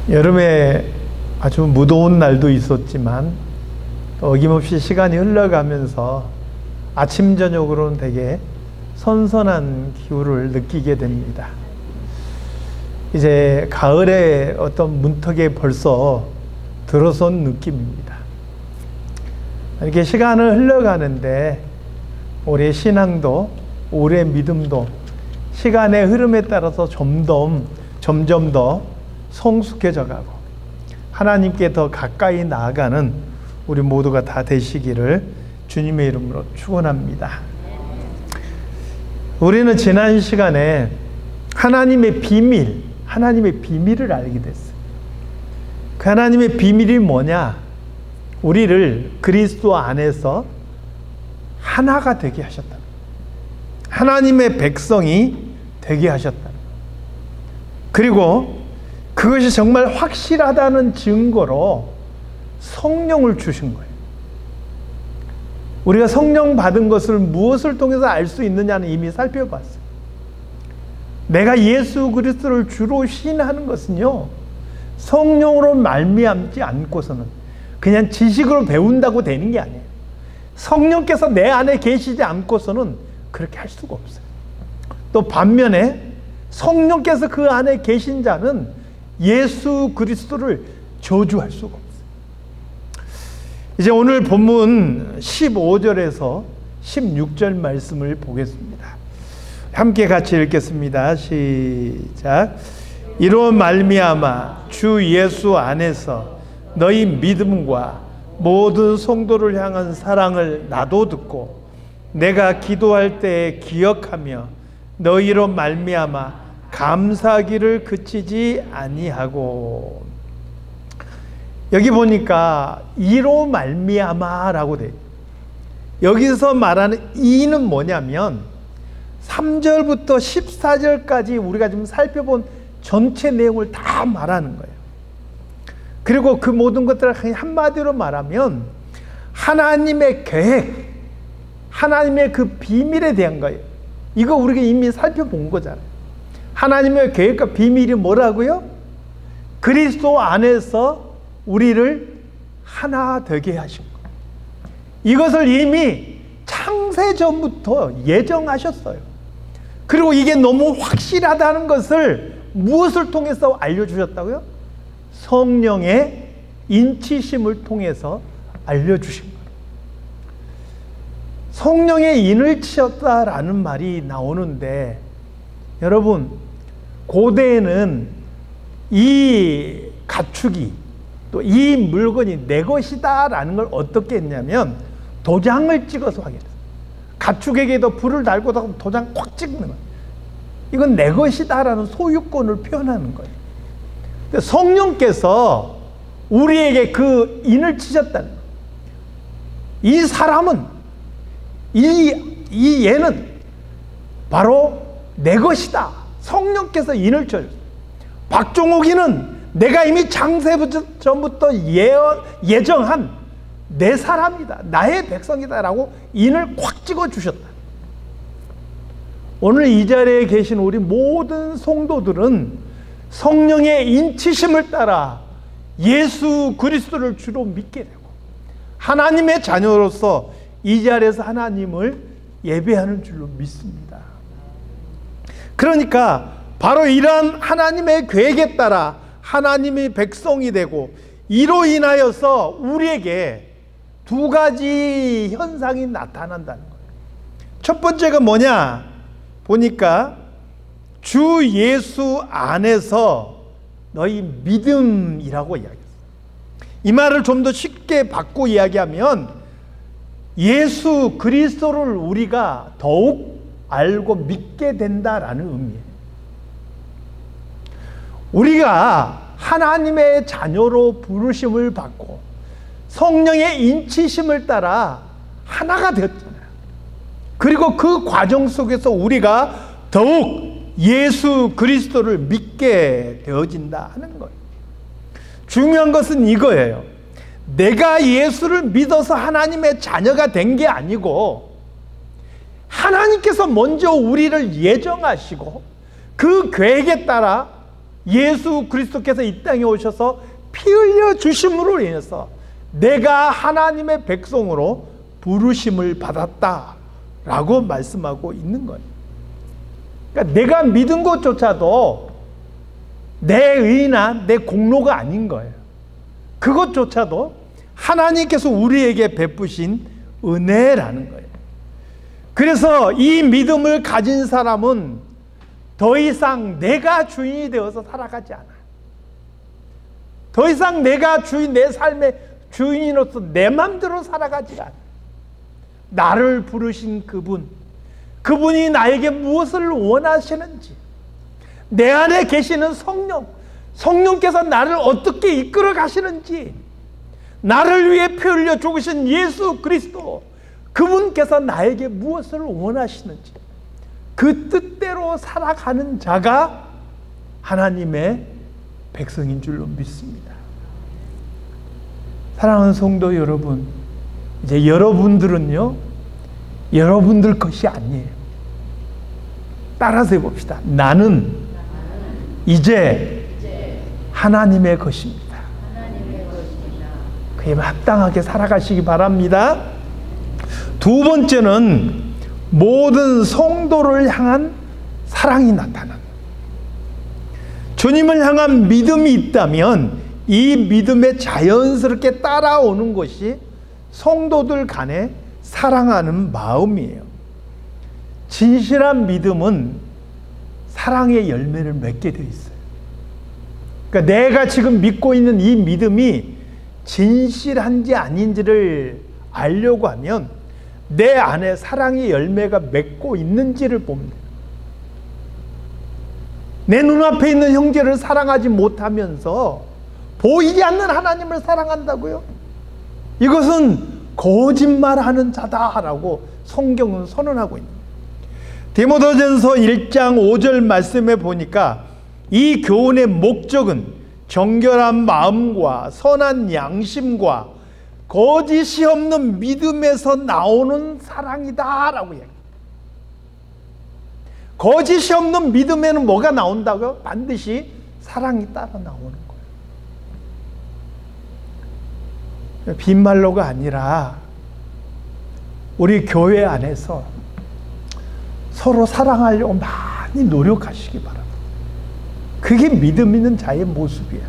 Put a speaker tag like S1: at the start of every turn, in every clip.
S1: 여름에 아주 무더운 날도 있었지만 어김없이 시간이 흘러가면서 아침 저녁으로는 되게 선선한 기후를 느끼게 됩니다. 이제 가을의 어떤 문턱에 벌써 들어선 느낌입니다. 이렇게 시간을 흘러가는데 우리의 신앙도 우리의 믿음도 시간의 흐름에 따라서 점점 더 성숙해져 가고 하나님께 더 가까이 나아가는 우리 모두가 다 되시기를 주님의 이름으로 축원합니다. 우리는 지난 시간에 하나님의 비밀을 알게 됐어요. 그 하나님의 비밀이 뭐냐? 우리를 그리스도 안에서 하나가 되게 하셨다. 하나님의 백성이 되게 하셨다. 그리고 그것이 정말 확실하다는 증거로 성령을 주신 거예요. 우리가 성령 받은 것을 무엇을 통해서 알 수 있느냐는 이미 살펴봤어요. 내가 예수 그리스도를 주로 시인하는 것은요, 성령으로 말미암지 않고서는 그냥 지식으로 배운다고 되는 게 아니에요. 성령께서 내 안에 계시지 않고서는 그렇게 할 수가 없어요. 또 반면에 성령께서 그 안에 계신 자는 예수 그리스도를 저주할 수가 없어요. 이제 오늘 본문 15절에서 16절 말씀을 보겠습니다. 함께 같이 읽겠습니다. 시작. 이로 말미암아 주 예수 안에서 너희 믿음과 모든 성도를 향한 사랑을 나도 듣고 내가 기도할 때에 기억하며 너희로 말미암아 감사하기를 그치지 아니하고. 여기 보니까 이로 말미암아라고 돼. 여기서 말하는 이는 뭐냐면 3절부터 14절까지 우리가 지금 살펴본 전체 내용을 다 말하는 거예요. 그리고 그 모든 것들을 한마디로 말하면 하나님의 계획, 하나님의 그 비밀에 대한 거예요. 이거 우리가 이미 살펴본 거잖아요. 하나님의 계획과 비밀이 뭐라고요? 그리스도 안에서 우리를 하나 되게 하신 것. 이것을 이미 창세 전부터 예정하셨어요. 그리고 이게 너무 확실하다는 것을 무엇을 통해서 알려주셨다고요? 성령의 인치심을 통해서 알려주신 거예요. 성령의 인을 치셨다라는 말이 나오는데, 여러분, 고대에는 이 가축이 또 이 물건이 내 것이다라는 걸 어떻게 했냐면 도장을 찍어서 하게 됐어요. 가축에게도 불을 달고 도장 꽉 찍는 거예요. 이건 내 것이다라는 소유권을 표현하는 거예요. 성령께서 우리에게 그 인을 치셨다는 거예요. 이 사람은 이 얘는 바로 내 것이다. 성령께서 인을 쳐줬어요. 박종옥이는 내가 이미 창세 전부터 예정한 내 사람이다. 나의 백성이다. 라고 인을 콱 찍어주셨다. 오늘 이 자리에 계신 우리 모든 성도들은 성령의 인치심을 따라 예수 그리스도를 주로 믿게 되고 하나님의 자녀로서 이 자리에서 하나님을 예배하는 줄로 믿습니다. 그러니까 바로 이러한 하나님의 계획에 따라 하나님의 백성이 되고 이로 인하여서 우리에게 두 가지 현상이 나타난다는 거예요. 첫 번째가 뭐냐? 보니까 주 예수 안에서 너희 믿음이라고 이야기했어요. 이 말을 좀 더 쉽게 바꿔 이야기하면 예수 그리스도를 우리가 더욱 알고 믿게 된다라는 의미예요. 우리가 하나님의 자녀로 부르심을 받고 성령의 인치심을 따라 하나가 되었잖아요. 그리고 그 과정 속에서 우리가 더욱 예수 그리스도를 믿게 되어진다 하는 거예요. 중요한 것은 이거예요. 내가 예수를 믿어서 하나님의 자녀가 된 게 아니고 하나님께서 먼저 우리를 예정하시고 그 계획에 따라 예수 그리스도께서 이 땅에 오셔서 피 흘려 주심으로 인해서 내가 하나님의 백성으로 부르심을 받았다라고 말씀하고 있는 거예요. 그러니까 내가 믿은 것조차도 내 의나 내 공로가 아닌 거예요. 그것조차도 하나님께서 우리에게 베푸신 은혜라는 거예요. 그래서 이 믿음을 가진 사람은 더 이상 내가 주인이 되어서 살아가지 않아. 더 이상 내가 내 삶의 주인으로서 내 맘대로 살아가지 않아. 나를 부르신 그분이 나에게 무엇을 원하시는지, 내 안에 계시는 성령께서 나를 어떻게 이끌어 가시는지, 나를 위해 피 흘려 죽으신 예수 그리스도, 그분께서 나에게 무엇을 원하시는지 그 뜻대로 살아가는 자가 하나님의 백성인 줄로 믿습니다. 사랑하는 성도 여러분, 이제 여러분들은요, 여러분들 것이 아니에요. 따라서 해봅시다. 나는 이제 하나님의 것입니다. 그에 합당하게 살아가시기 바랍니다. 두 번째는 모든 성도를 향한 사랑이 나타나는, 주님을 향한 믿음이 있다면 이 믿음에 자연스럽게 따라오는 것이 성도들 간에 사랑하는 마음이에요. 진실한 믿음은 사랑의 열매를 맺게 되어 있어요. 그러니까 내가 지금 믿고 있는 이 믿음이 진실한지 아닌지를 알려고 하면 내 안에 사랑의 열매가 맺고 있는지를 봅니다. 내 눈앞에 있는 형제를 사랑하지 못하면서 보이지 않는 하나님을 사랑한다고요? 이것은 거짓말하는 자다라고 성경은 선언하고 있는 거예요. 디모데전서 1장 5절 말씀에 보니까 이 교훈의 목적은 정결한 마음과 선한 양심과 거짓이 없는 믿음에서 나오는 사랑이다라고 얘기해요. 거짓이 없는 믿음에는 뭐가 나온다고요? 반드시 사랑이 따라 나오는 거예요. 빈말로가 아니라 우리 교회 안에서 서로 사랑하려고 많이 노력하시기 바랍니다. 그게 믿음 있는 자의 모습이에요.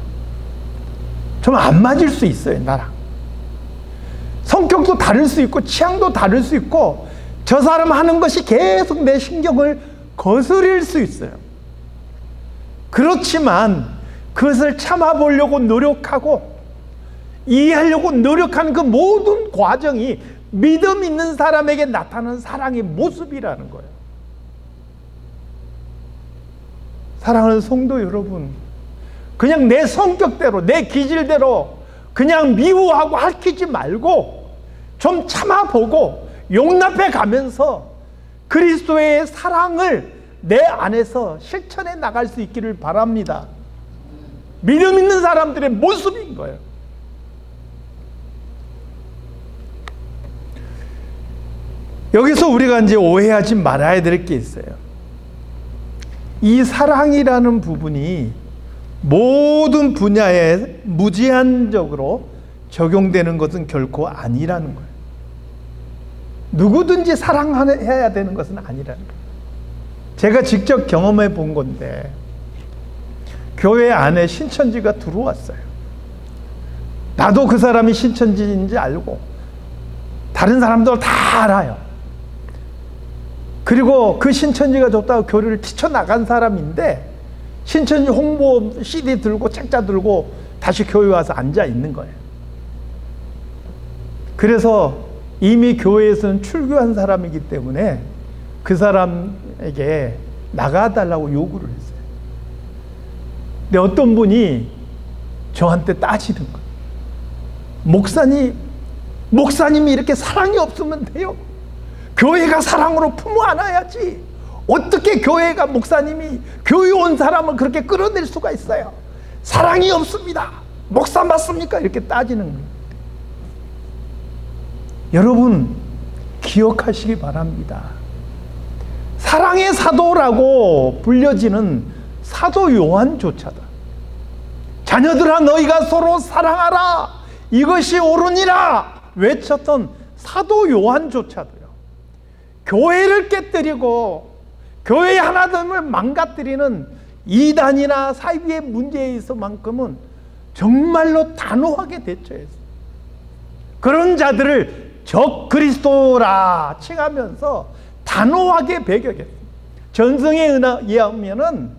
S1: 좀 안 맞을 수 있어요, 나랑. 성격도 다를 수 있고 취향도 다를 수 있고 저 사람 하는 것이 계속 내 신경을 거스릴 수 있어요. 그렇지만 그것을 참아보려고 노력하고 이해하려고 노력하는 그 모든 과정이 믿음 있는 사람에게 나타나는 사랑의 모습이라는 거예요. 사랑하는 성도 여러분, 그냥 내 성격대로 내 기질대로 그냥 미워하고 핥히지 말고 좀 참아보고 용납해 가면서 그리스도의 사랑을 내 안에서 실천해 나갈 수 있기를 바랍니다. 믿음 있는 사람들의 모습인 거예요. 여기서 우리가 이제 오해하지 말아야 될 게 있어요. 이 사랑이라는 부분이 모든 분야에 무제한적으로 적용되는 것은 결코 아니라는 거예요. 누구든지 사랑해야 되는 것은 아니라는 거예요. 제가 직접 경험해 본 건데, 교회 안에 신천지가 들어왔어요. 나도 그 사람이 신천지인지 알고 다른 사람들 다 알아요. 그리고 그 신천지가 좋다고 교회를 뛰쳐나간 사람인데 신천지 홍보 CD 들고 책자 들고 다시 교회 와서 앉아 있는 거예요. 그래서 이미 교회에서는 출교한 사람이기 때문에 그 사람에게 나가달라고 요구를 했어요. 근데 어떤 분이 저한테 따지는 거예요. 목사님이 이렇게 사랑이 없으면 돼요? 교회가 사랑으로 품어 안아야지. 어떻게 교회가 목사님이 교회 온 사람을 그렇게 끌어낼 수가 있어요? 사랑이 없습니다. 목사 맞습니까? 이렇게 따지는 거예요. 여러분 기억하시기 바랍니다. 사랑의 사도라고 불려지는 사도 요한조차도 자녀들아 너희가 서로 사랑하라 이것이 옳으니라 외쳤던 사도 요한조차도요, 교회를 깨뜨리고 교회의 하나됨을 망가뜨리는 이단이나 사이비의 문제에 있어만큼은 정말로 단호하게 대처했어요. 그런 자들을 적 그리스도라 칭하면서 단호하게 배격했어요. 전승에 의하면은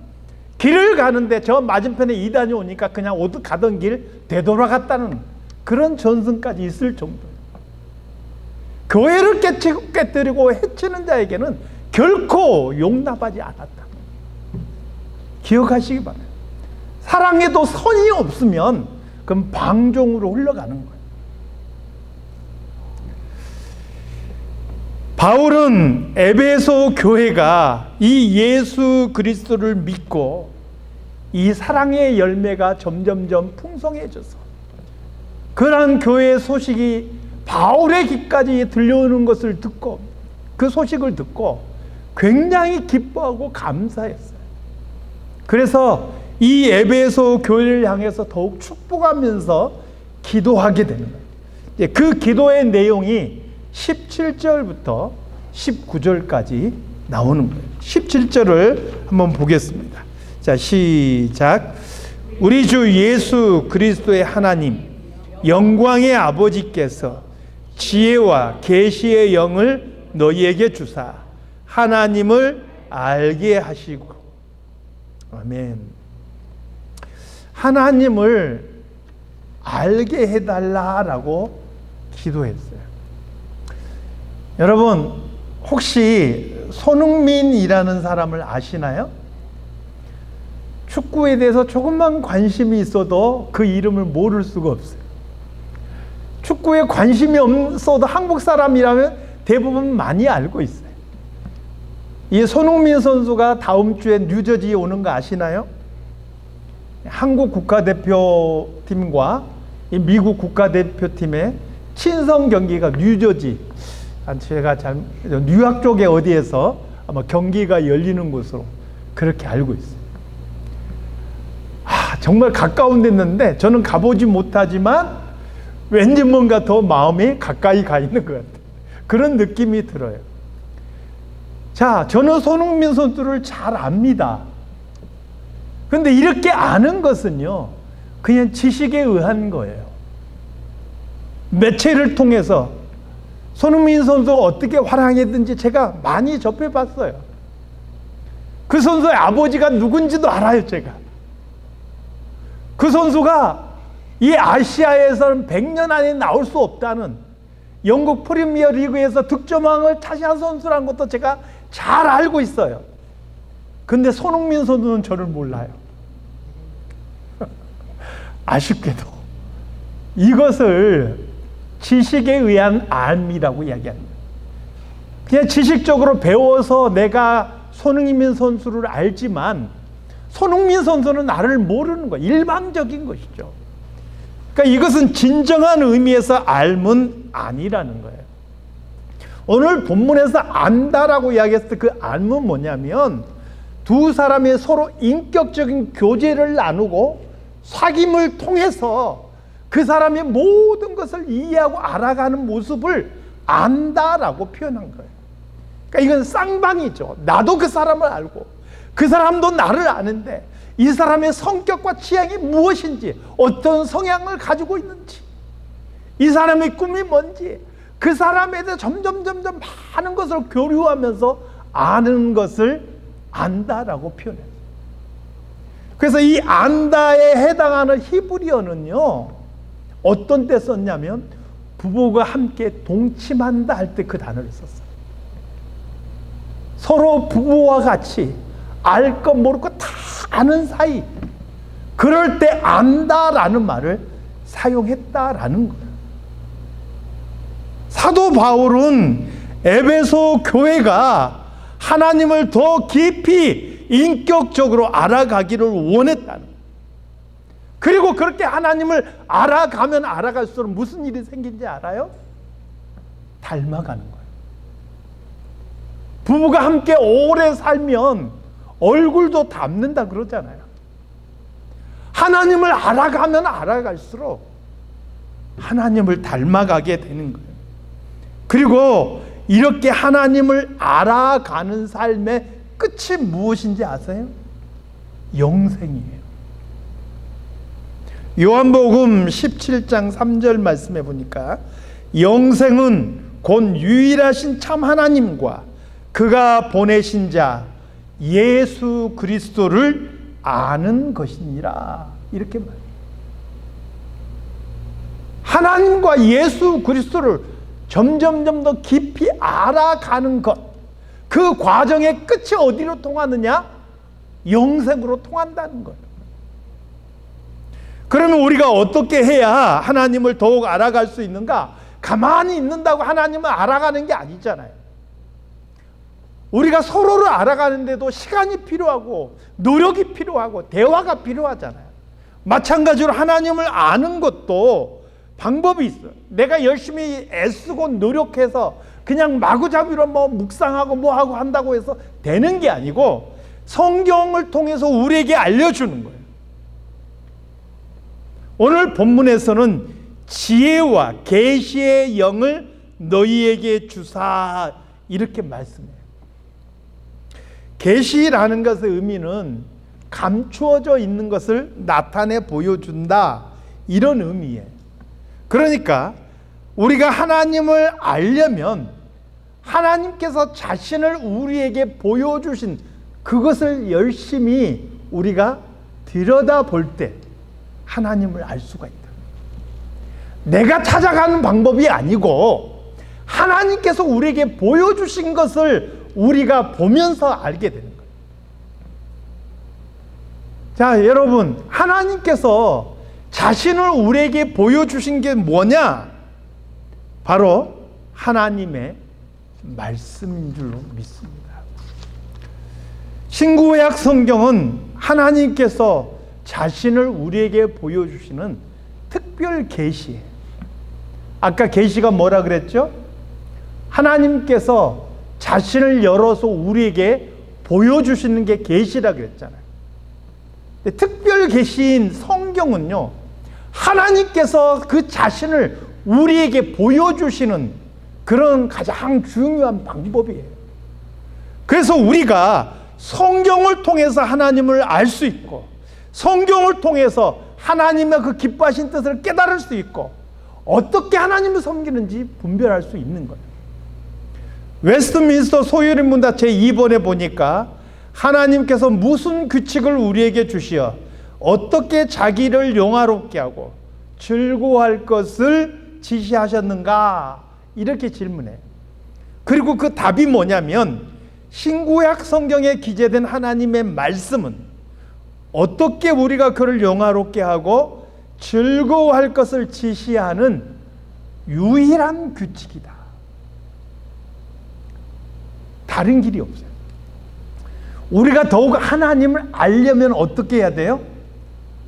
S1: 길을 가는데 저 맞은편에 이단이 오니까 그냥 가던 길 되돌아갔다는 그런 전승까지 있을 정도예요. 교회를 깨뜨리고 해치는 자에게는 결코 용납하지 않았다. 기억하시기 바랍니다. 사랑에도 선이 없으면 그럼 방종으로 흘러가는 거예요. 바울은 에베소 교회가 이 예수 그리스도를 믿고 이 사랑의 열매가 점점점 풍성해져서 그러한 교회의 소식이 바울의 귀까지 들려오는 것을 듣고 그 소식을 듣고 굉장히 기뻐하고 감사했어요. 그래서 이 에베소 교회를 향해서 더욱 축복하면서 기도하게 되는 거예요. 그 기도의 내용이 17절부터 19절까지 나오는 거예요. 17절을 한번 보겠습니다. 자, 시작. 우리 주 예수 그리스도의 하나님 영광의 아버지께서 지혜와 계시의 영을 너희에게 주사 하나님을 알게 하시고, 아멘. 하나님을 알게 해달라라고 기도했어요. 여러분 혹시 손흥민이라는 사람을 아시나요? 축구에 대해서 조금만 관심이 있어도 그 이름을 모를 수가 없어요. 축구에 관심이 없어도 한국 사람이라면 대부분 많이 알고 있어요. 이 손흥민 선수가 다음 주에 뉴저지에 오는 거 아시나요? 한국 국가대표팀과 미국 국가대표팀의 친선 경기가 뉴저지, 제가 뉴욕 쪽에 어디에서 아마 경기가 열리는 곳으로 그렇게 알고 있어요. 정말 가까운 데 있는데 저는 가보지 못하지만 왠지 뭔가 더 마음이 가까이 가 있는 것 같아요. 그런 느낌이 들어요. 자, 저는 손흥민 선수를 잘 압니다. 그런데 이렇게 아는 것은요, 그냥 지식에 의한 거예요. 매체를 통해서 손흥민 선수가 어떻게 활약했든지 제가 많이 접해봤어요. 그 선수의 아버지가 누군지도 알아요, 제가. 그 선수가 이 아시아에서는 100년 안에 나올 수 없다는 영국 프리미어 리그에서 득점왕을 차지한 선수라는 것도 제가 잘 알고 있어요. 근데 손흥민 선수는 저를 몰라요. 아쉽게도 이것을 지식에 의한 암이라고 이야기합니다. 그냥 지식적으로 배워서 내가 손흥민 선수를 알지만 손흥민 선수는 나를 모르는 거예요. 일방적인 것이죠. 그러니까 이것은 진정한 의미에서 알문 아니라는 거예요. 오늘 본문에서 안다라고 이야기했을 때 그 알문 뭐냐면 두 사람이 서로 인격적인 교제를 나누고 사귐을 통해서 그 사람의 모든 것을 이해하고 알아가는 모습을 안다라고 표현한 거예요. 그러니까 이건 쌍방이죠. 나도 그 사람을 알고 그 사람도 나를 아는데 이 사람의 성격과 취향이 무엇인지, 어떤 성향을 가지고 있는지, 이 사람의 꿈이 뭔지, 그 사람에 대해 점점 많은 것을 교류하면서 아는 것을 안다라고 표현해요. 그래서 이 안다에 해당하는 히브리어는요, 어떤 때 썼냐면 부부가 함께 동침한다 할 때 그 단어를 썼어요. 서로 부부와 같이 알 것 모를 것 다 아는 사이, 그럴 때 안다라는 말을 사용했다라는 거예요. 사도 바울은 에베소 교회가 하나님을 더 깊이 인격적으로 알아가기를 원했다는 거예요. 그리고 그렇게 하나님을 알아가면 알아갈수록 무슨 일이 생긴지 알아요? 닮아가는 거예요. 부부가 함께 오래 살면 얼굴도 닮는다 그러잖아요. 하나님을 알아가면 알아갈수록 하나님을 닮아가게 되는 거예요. 그리고 이렇게 하나님을 알아가는 삶의 끝이 무엇인지 아세요? 영생이에요. 요한복음 17장 3절 말씀해 보니까 영생은 곧 유일하신 참 하나님과 그가 보내신 자 예수 그리스도를 아는 것이니라. 이렇게 말해요. 하나님과 예수 그리스도를 점점 더 깊이 알아가는 것, 그 과정의 끝이 어디로 통하느냐? 영생으로 통한다는 거예요. 그러면 우리가 어떻게 해야 하나님을 더욱 알아갈 수 있는가? 가만히 있는다고 하나님을 알아가는 게 아니잖아요. 우리가 서로를 알아가는데도 시간이 필요하고 노력이 필요하고 대화가 필요하잖아요. 마찬가지로 하나님을 아는 것도 방법이 있어요. 내가 열심히 애쓰고 노력해서 그냥 마구잡이로 뭐 묵상하고 뭐하고 한다고 해서 되는 게 아니고 성경을 통해서 우리에게 알려주는 거예요. 오늘 본문에서는 지혜와 계시의 영을 너희에게 주사 이렇게 말씀해요. 계시라는 것의 의미는 감추어져 있는 것을 나타내 보여준다, 이런 의미예요. 그러니까 우리가 하나님을 알려면 하나님께서 자신을 우리에게 보여주신 그것을 열심히 우리가 들여다볼 때 하나님을 알 수가 있다. 내가 찾아가는 방법이 아니고 하나님께서 우리에게 보여주신 것을 우리가 보면서 알게 되는 거예요. 자, 여러분, 하나님께서 자신을 우리에게 보여주신 게 뭐냐? 바로 하나님의 말씀인 줄로 믿습니다. 신구약 성경은 하나님께서 자신을 우리에게 보여주시는 특별 계시예요. 아까 계시가 뭐라 그랬죠? 하나님께서 자신을 열어서 우리에게 보여주시는 게 계시라 그랬잖아요. 특별 계시인 성경은요, 하나님께서 그 자신을 우리에게 보여주시는 그런 가장 중요한 방법이에요. 그래서 우리가 성경을 통해서 하나님을 알 수 있고 성경을 통해서 하나님의 그 기뻐하신 뜻을 깨달을 수 있고 어떻게 하나님을 섬기는지 분별할 수 있는 거예요. 웨스트민스터 소유리 문답 제2번에 보니까 하나님께서 무슨 규칙을 우리에게 주시어 어떻게 자기를 영화롭게 하고 즐거워할 것을 지시하셨는가, 이렇게 질문해요. 그리고 그 답이 뭐냐면 신구약 성경에 기재된 하나님의 말씀은 어떻게 우리가 그를 영화롭게 하고 즐거워할 것을 지시하는 유일한 규칙이다. 다른 길이 없어요. 우리가 더욱 하나님을 알려면 어떻게 해야 돼요?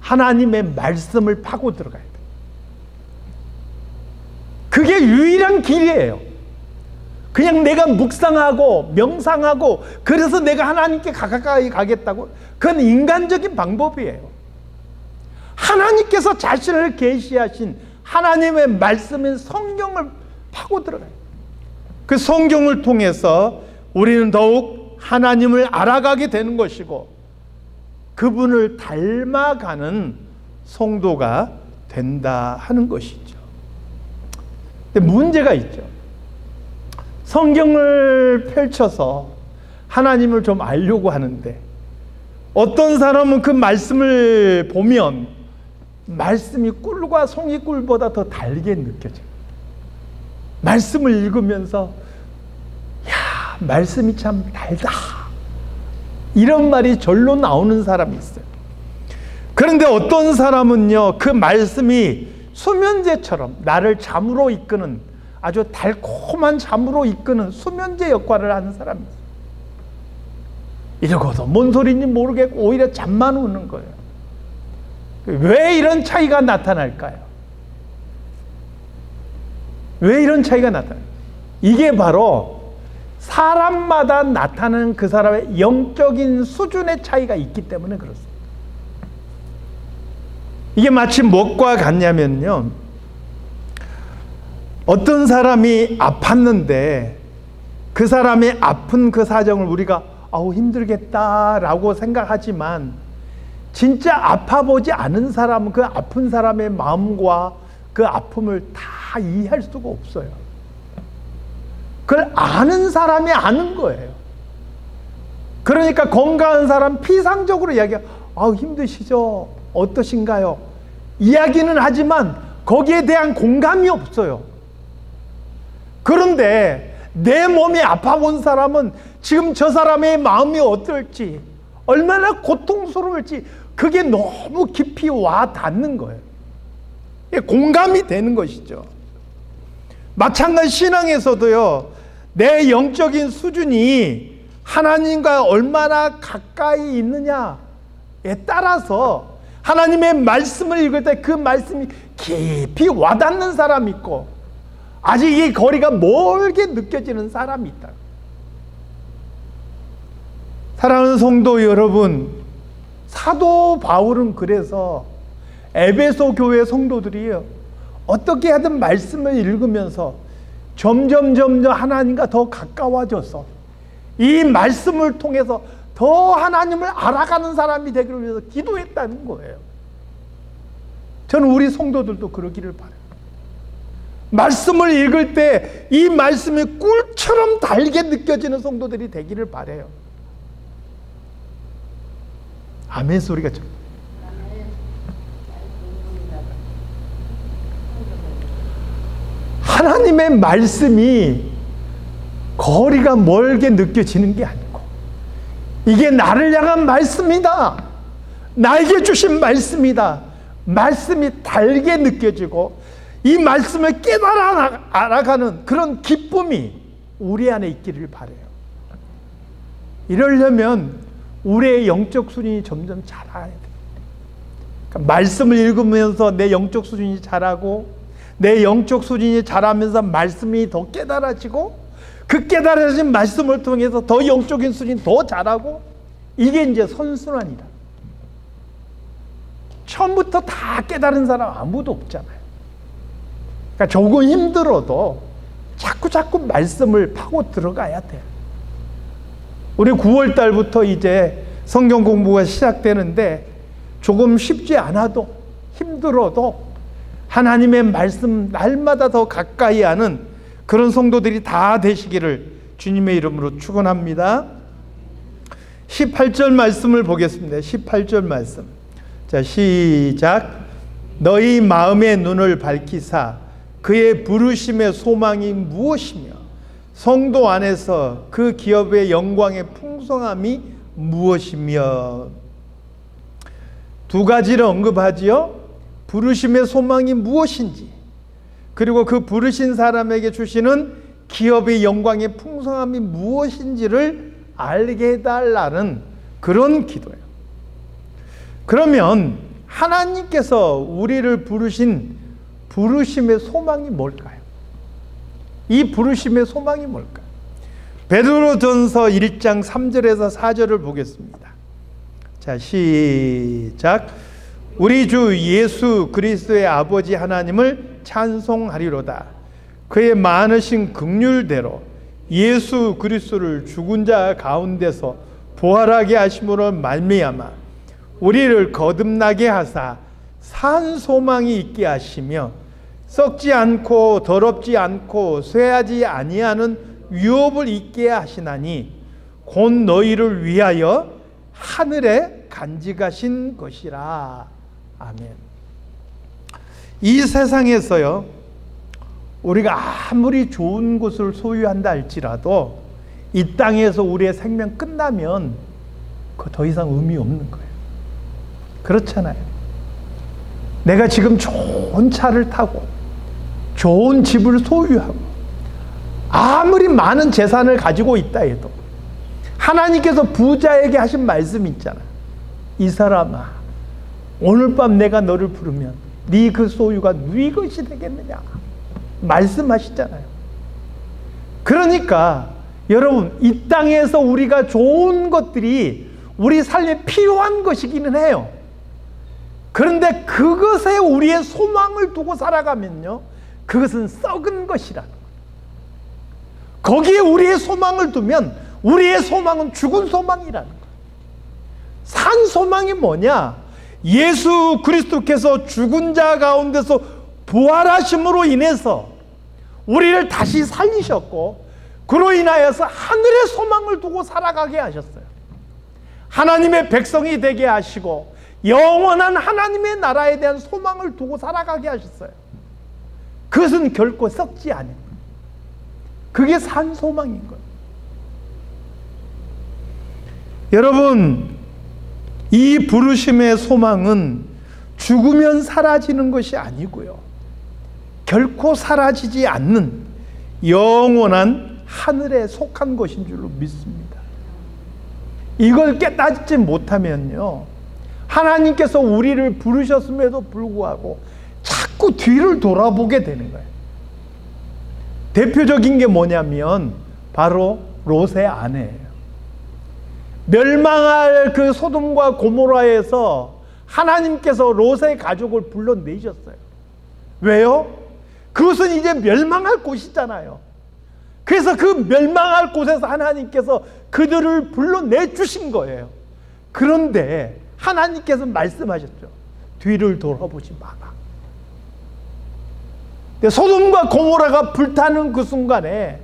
S1: 하나님의 말씀을 파고 들어가야 돼요. 그게 유일한 길이에요. 그냥 내가 묵상하고 명상하고 그래서 내가 하나님께 가까이 가겠다고, 그건 인간적인 방법이에요. 하나님께서 자신을 계시하신 하나님의 말씀인 성경을 파고 들어가요. 그 성경을 통해서 우리는 더욱 하나님을 알아가게 되는 것이고 그분을 닮아가는 성도가 된다 하는 것이죠. 근데 문제가 있죠. 성경을 펼쳐서 하나님을 좀 알려고 하는데 어떤 사람은 그 말씀을 보면 말씀이 꿀과 송이꿀보다 더 달게 느껴져요. 말씀을 읽으면서 야, 말씀이 참 달다, 이런 말이 절로 나오는 사람이 있어요. 그런데 어떤 사람은요, 그 말씀이 수면제처럼 나를 잠으로 이끄는, 아주 달콤한 잠으로 이끄는 수면제 역할을 하는 사람이 있어요. 읽어도 뭔 소리인지 모르겠고 오히려 잠만 오는 거예요. 왜 이런 차이가 나타날까요? 왜 이런 차이가 나타나요? 이게 바로 사람마다 나타나는 그 사람의 영적인 수준의 차이가 있기 때문에 그렇습니다. 이게 마치 무엇과 같냐면요, 어떤 사람이 아팠는데 그 사람이 아픈 그 사정을 우리가 아우 힘들겠다라고 생각하지만, 진짜 아파보지 않은 사람은 그 아픈 사람의 마음과 그 아픔을 다 이해할 수가 없어요. 그걸 아는 사람이 아는 거예요. 그러니까 건강한 사람 피상적으로 이야기해요. 아우 힘드시죠? 어떠신가요? 이야기는 하지만 거기에 대한 공감이 없어요. 그런데 내 몸이 아파본 사람은 지금 저 사람의 마음이 어떨지, 얼마나 고통스러울지 그게 너무 깊이 와 닿는 거예요. 공감이 되는 것이죠. 마찬가지 신앙에서도요, 내 영적인 수준이 하나님과 얼마나 가까이 있느냐에 따라서 하나님의 말씀을 읽을 때 그 말씀이 깊이 와닿는 사람이 있고, 아직 이 거리가 멀게 느껴지는 사람이 있다. 사랑하는 성도 여러분, 사도 바울은 그래서 에베소 교회 성도들이요, 어떻게 하든 말씀을 읽으면서 점점 하나님과 더 가까워져서 이 말씀을 통해서 더 하나님을 알아가는 사람이 되기를 위해서 기도했다는 거예요. 저는 우리 성도들도 그러기를 바라요. 말씀을 읽을 때 이 말씀이 꿀처럼 달게 느껴지는 성도들이 되기를 바라요. 아멘 소리가 좀. 하나님의 말씀이 거리가 멀게 느껴지는 게 아니고, 이게 나를 향한 말씀이다, 나에게 주신 말씀이다, 말씀이 달게 느껴지고 이 말씀을 깨달아 알아가는 그런 기쁨이 우리 안에 있기를 바라요. 이러려면 우리의 영적 수준이 점점 자라야 돼요. 그러니까 말씀을 읽으면서 내 영적 수준이 자라고, 내 영적 수준이 자라면서 말씀이 더 깨달아지고, 그 깨달아진 말씀을 통해서 더 영적인 수준이 더 자라고, 이게 이제 선순환이다. 처음부터 다 깨달은 사람 아무도 없잖아요. 그러니까 조금 힘들어도 자꾸 말씀을 파고 들어가야 돼요. 우리 9월 달부터 이제 성경 공부가 시작되는데, 조금 쉽지 않아도 힘들어도 하나님의 말씀 날마다 더 가까이 하는 그런 성도들이 다 되시기를 주님의 이름으로 축원합니다. 18절 말씀을 보겠습니다. 18절 말씀. 자, 시작. 너희 마음의 눈을 밝히사 그의 부르심의 소망이 무엇이며 성도 안에서 그 기업의 영광의 풍성함이 무엇이며. 두 가지를 언급하지요. 부르심의 소망이 무엇인지, 그리고 그 부르신 사람에게 주시는 기업의 영광의 풍성함이 무엇인지를 알게 해달라는 그런 기도예요. 그러면 하나님께서 우리를 부르신 부르심의 소망이 뭘까요? 이 부르심의 소망이 뭘까요? 베드로전서 1장 3절에서 4절을 보겠습니다. 자, 시작. 우리 주 예수 그리스도의 아버지 하나님을 찬송하리로다. 그의 많으신 긍휼대로 예수 그리스도를 죽은 자 가운데서 부활하게 하심으로 말미암아 우리를 거듭나게 하사 산 소망이 있게 하시며 썩지 않고 더럽지 않고 쇠하지 아니하는 유업을 있게 하시나니 곧 너희를 위하여 하늘에 간직하신 것이라. 아멘. 이 세상에서요, 우리가 아무리 좋은 곳을 소유한다 할지라도 이 땅에서 우리의 생명 끝나면 그 더 이상 의미 없는 거예요. 그렇잖아요. 내가 지금 좋은 차를 타고 좋은 집을 소유하고 아무리 많은 재산을 가지고 있다 해도 하나님께서 부자에게 하신 말씀이 있잖아요. 이 사람아, 오늘 밤 내가 너를 부르면 네 그 소유가 네 것이 되겠느냐 말씀하시잖아요. 그러니까 여러분, 이 땅에서 우리가 좋은 것들이 우리 삶에 필요한 것이기는 해요. 그런데 그것에 우리의 소망을 두고 살아가면요, 그것은 썩은 것이라는 거예요. 거기에 우리의 소망을 두면 우리의 소망은 죽은 소망이라는 거예요. 산 소망이 뭐냐? 예수 그리스도께서 죽은 자 가운데서 부활하심으로 인해서 우리를 다시 살리셨고, 그로 인하여서 하늘의 소망을 두고 살아가게 하셨어요. 하나님의 백성이 되게 하시고 영원한 하나님의 나라에 대한 소망을 두고 살아가게 하셨어요. 그것은 결코 썩지 않은 거예요. 그게 산 소망인 거예요. 여러분, 이 부르심의 소망은 죽으면 사라지는 것이 아니고요, 결코 사라지지 않는 영원한 하늘에 속한 것인 줄로 믿습니다. 이걸 깨닫지 못하면요, 하나님께서 우리를 부르셨음에도 불구하고 자꾸 뒤를 돌아보게 되는 거예요. 대표적인 게 뭐냐면 바로 롯의 아내예요. 멸망할 그 소돔과 고모라에서 하나님께서 롯의 가족을 불러내셨어요. 왜요? 그것은 이제 멸망할 곳이잖아요. 그래서 그 멸망할 곳에서 하나님께서 그들을 불러내 주신 거예요. 그런데 하나님께서 말씀하셨죠. 뒤를 돌아보지 마라. 소돔과 고모라가 불타는 그 순간에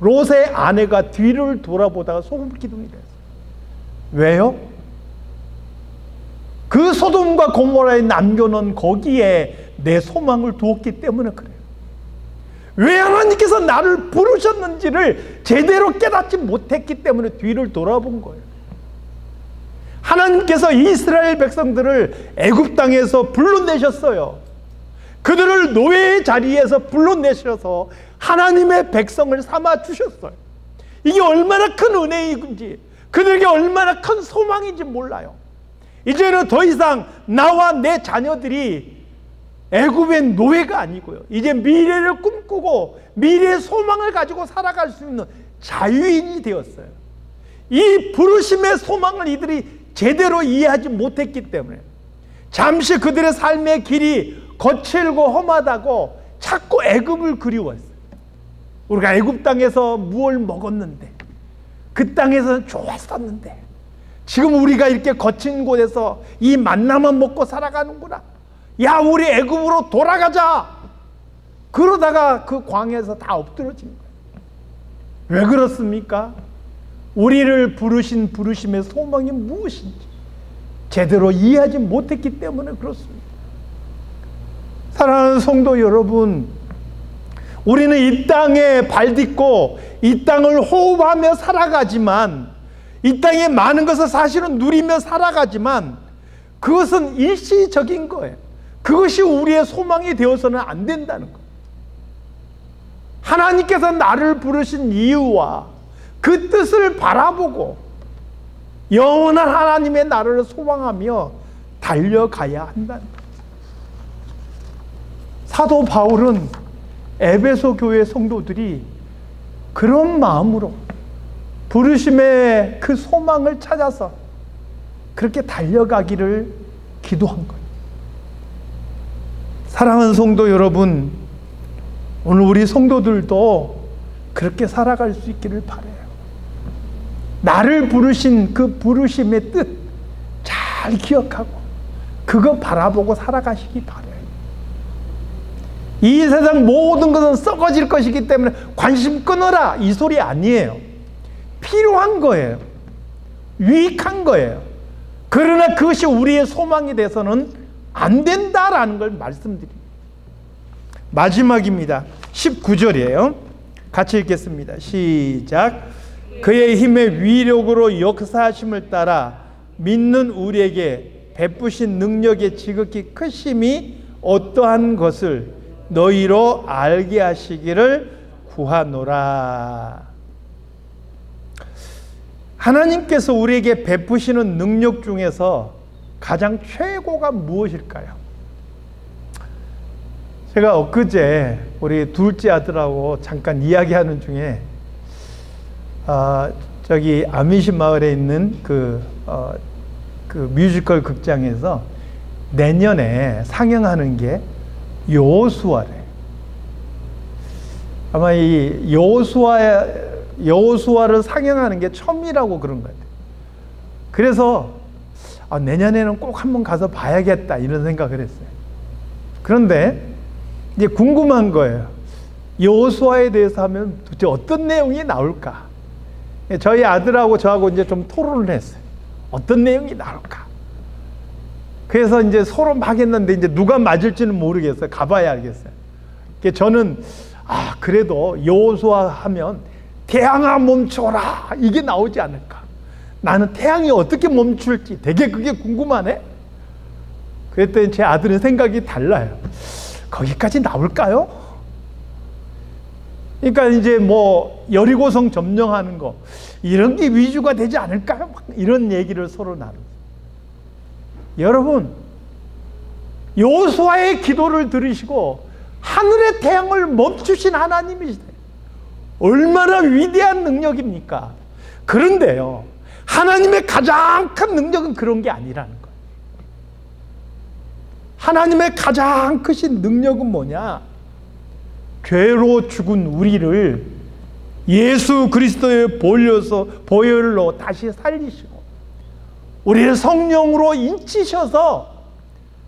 S1: 롯의 아내가 뒤를 돌아보다가 소금 기둥이 됐어요. 왜요? 그 소돔과 고모라의 남녀는 거기에 내 소망을 두었기 때문에 그래요. 왜 하나님께서 나를 부르셨는지를 제대로 깨닫지 못했기 때문에 뒤를 돌아본 거예요. 하나님께서 이스라엘 백성들을 애굽 땅에서 불러내셨어요. 그들을 노예의 자리에서 불러내셔서 하나님의 백성을 삼아 주셨어요. 이게 얼마나 큰 은혜인지, 그들에게 얼마나 큰 소망인지 몰라요. 이제는 더 이상 나와 내 자녀들이 애굽의 노예가 아니고요, 이제 미래를 꿈꾸고 미래의 소망을 가지고 살아갈 수 있는 자유인이 되었어요. 이 부르심의 소망을 이들이 제대로 이해하지 못했기 때문에 잠시 그들의 삶의 길이 거칠고 험하다고 자꾸 애굽을 그리워했어요. 우리가 애굽 땅에서 무엇을 먹었는데, 그 땅에서는 좋았었는데, 지금 우리가 이렇게 거친 곳에서 이 만나만 먹고 살아가는구나. 야, 우리 애굽으로 돌아가자. 그러다가 그 광야에서 다 엎드러진 거예요. 왜 그렇습니까? 우리를 부르신 부르심의 소망이 무엇인지 제대로 이해하지 못했기 때문에 그렇습니다. 사랑하는 성도 여러분, 우리는 이 땅에 발 딛고 이 땅을 호흡하며 살아가지만, 이 땅에 많은 것을 사실은 누리며 살아가지만 그것은 일시적인 거예요. 그것이 우리의 소망이 되어서는 안 된다는 거예요. 하나님께서 나를 부르신 이유와 그 뜻을 바라보고 영원한 하나님의 나라를 소망하며 달려가야 한다는 거예요. 사도 바울은 에베소 교회 성도들이 그런 마음으로 부르심의 그 소망을 찾아서 그렇게 달려가기를 기도한 거예요. 사랑하는 성도 여러분, 오늘 우리 성도들도 그렇게 살아갈 수 있기를 바라요. 나를 부르신 그 부르심의 뜻 잘 기억하고 그거 바라보고 살아가시기 바라요. 이 세상 모든 것은 썩어질 것이기 때문에 관심 끊어라, 이 소리 아니에요. 필요한 거예요. 유익한 거예요. 그러나 그것이 우리의 소망이 돼서는 안 된다라는 걸 말씀드립니다. 마지막입니다. 19절이에요. 같이 읽겠습니다. 시작. 그의 힘의 위력으로 역사하심을 따라 믿는 우리에게 베푸신 능력의 지극히 크심이 어떠한 것을 너희로 알게 하시기를 구하노라. 하나님께서 우리에게 베푸시는 능력 중에서 가장 최고가 무엇일까요? 제가 엊그제 우리 둘째 아들하고 잠깐 이야기하는 중에 저기 아미시 마을에 있는 그 뮤지컬 극장에서 내년에 상영하는 게 여호수아래. 아마 이 여호수아를 상영하는 게 처음이라고 그런 것 같아요. 그래서 내년에는 꼭 한번 가서 봐야겠다 이런 생각을 했어요. 그런데 이제 궁금한 거예요. 여호수아에 대해서 하면 도대체 어떤 내용이 나올까? 저희 아들하고 저하고 이제 좀 토론을 했어요. 어떤 내용이 나올까? 그래서 이제 서로 막 했는데 이제 누가 맞을지는 모르겠어요. 가봐야 알겠어요. 저는 그래도 여호수아 하면 태양아 멈춰라 이게 나오지 않을까? 나는 태양이 어떻게 멈출지 되게 그게 궁금하네. 그랬더니 제 아들은 생각이 달라요. 거기까지 나올까요? 그러니까 이제 뭐 여리고성 점령하는 거 이런 게 위주가 되지 않을까요? 이런 얘기를 서로 나누고. 여러분, 여호수아의 기도를 들으시고 하늘의 태양을 멈추신 하나님이시대. 얼마나 위대한 능력입니까? 그런데요, 하나님의 가장 큰 능력은 그런 게 아니라는 거예요. 하나님의 가장 크신 능력은 뭐냐? 죄로 죽은 우리를 예수 그리스도의 보혈로 다시 살리시고 우리를 성령으로 인치셔서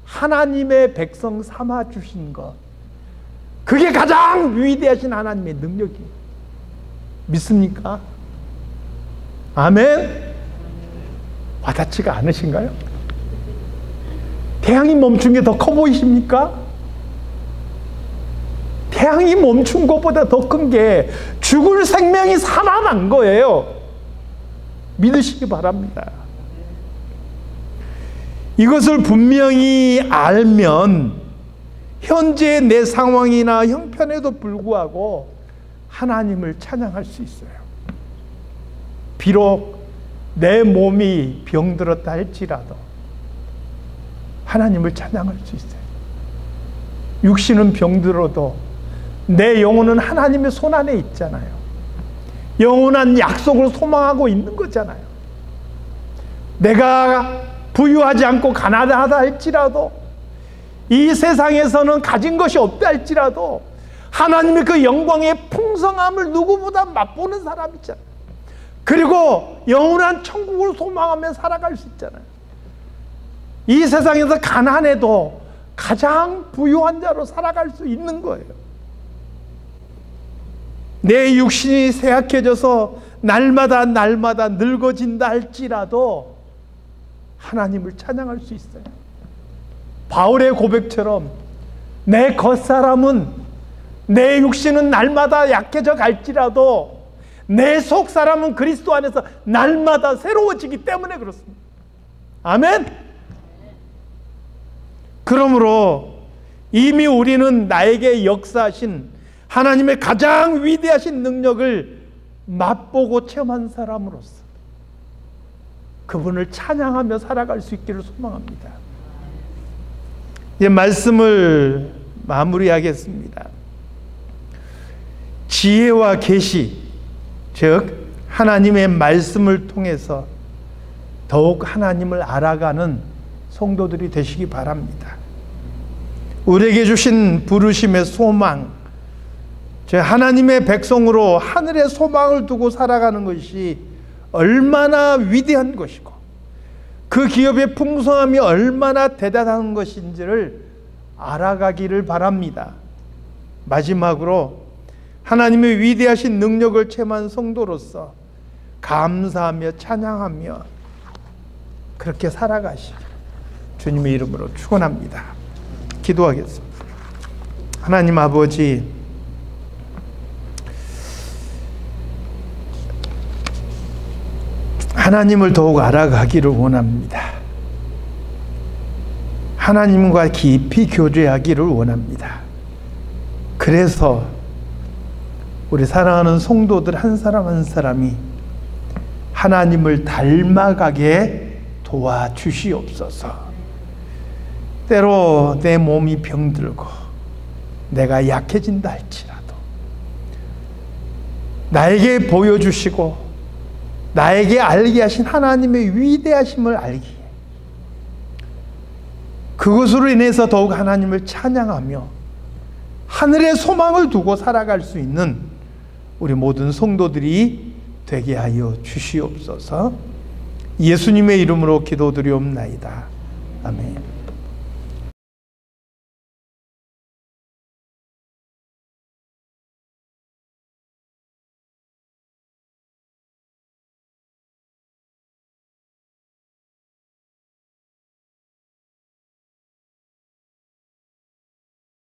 S1: 하나님의 백성 삼아 주신 것, 그게 가장 위대하신 하나님의 능력이에요. 믿습니까? 아멘? 와닿지가 않으신가요? 태양이 멈춘 게 더 커 보이십니까? 태양이 멈춘 것보다 더 큰 게 죽을 생명이 살아난 거예요. 믿으시기 바랍니다. 이것을 분명히 알면 현재 내 상황이나 형편에도 불구하고 하나님을 찬양할 수 있어요. 비록 내 몸이 병들었다 할지라도 하나님을 찬양할 수 있어요. 육신은 병들어도 내 영혼은 하나님의 손안에 있잖아요. 영원한 약속을 소망하고 있는 거잖아요. 내가 부유하지 않고 가난하다 할지라도, 이 세상에서는 가진 것이 없다 할지라도 하나님의 그 영광의 풍성함을 누구보다 맛보는 사람 있잖아요. 그리고 영원한 천국을 소망하며 살아갈 수 있잖아요. 이 세상에서 가난해도 가장 부유한 자로 살아갈 수 있는 거예요. 내 육신이 쇠약해져서 날마다 늙어진다 할지라도 하나님을 찬양할 수 있어요. 바울의 고백처럼 내 겉사람은, 내 육신은 날마다 약해져 갈지라도 내 속사람은 그리스도 안에서 날마다 새로워지기 때문에 그렇습니다. 아멘? 그러므로 이미 우리는 나에게 역사하신 하나님의 가장 위대하신 능력을 맛보고 체험한 사람으로서 그분을 찬양하며 살아갈 수 있기를 소망합니다. 이제 말씀을 마무리하겠습니다. 지혜와 계시, 즉 하나님의 말씀을 통해서 더욱 하나님을 알아가는 성도들이 되시기 바랍니다. 우리에게 주신 부르심의 소망, 즉 하나님의 백성으로 하늘의 소망을 두고 살아가는 것이 얼마나 위대한 것이고 그 기업의 풍성함이 얼마나 대단한 것인지를 알아가기를 바랍니다. 마지막으로 하나님의 위대하신 능력을 체험한 성도로서 감사하며 찬양하며 그렇게 살아가시길 주님의 이름으로 축원합니다. 기도하겠습니다. 하나님 아버지, 하나님을 더욱 알아가기를 원합니다. 하나님과 깊이 교제하기를 원합니다. 그래서 우리 사랑하는 성도들 한 사람 한 사람이 하나님을 닮아가게 도와주시옵소서. 때로 내 몸이 병들고 내가 약해진다 할지라도 나에게 보여주시고 나에게 알게 하신 하나님의 위대하심을 알기에 그것으로 인해서 더욱 하나님을 찬양하며 하늘의 소망을 두고 살아갈 수 있는 우리 모든 성도들이 되게 하여 주시옵소서. 예수님의 이름으로 기도드리옵나이다. 아멘.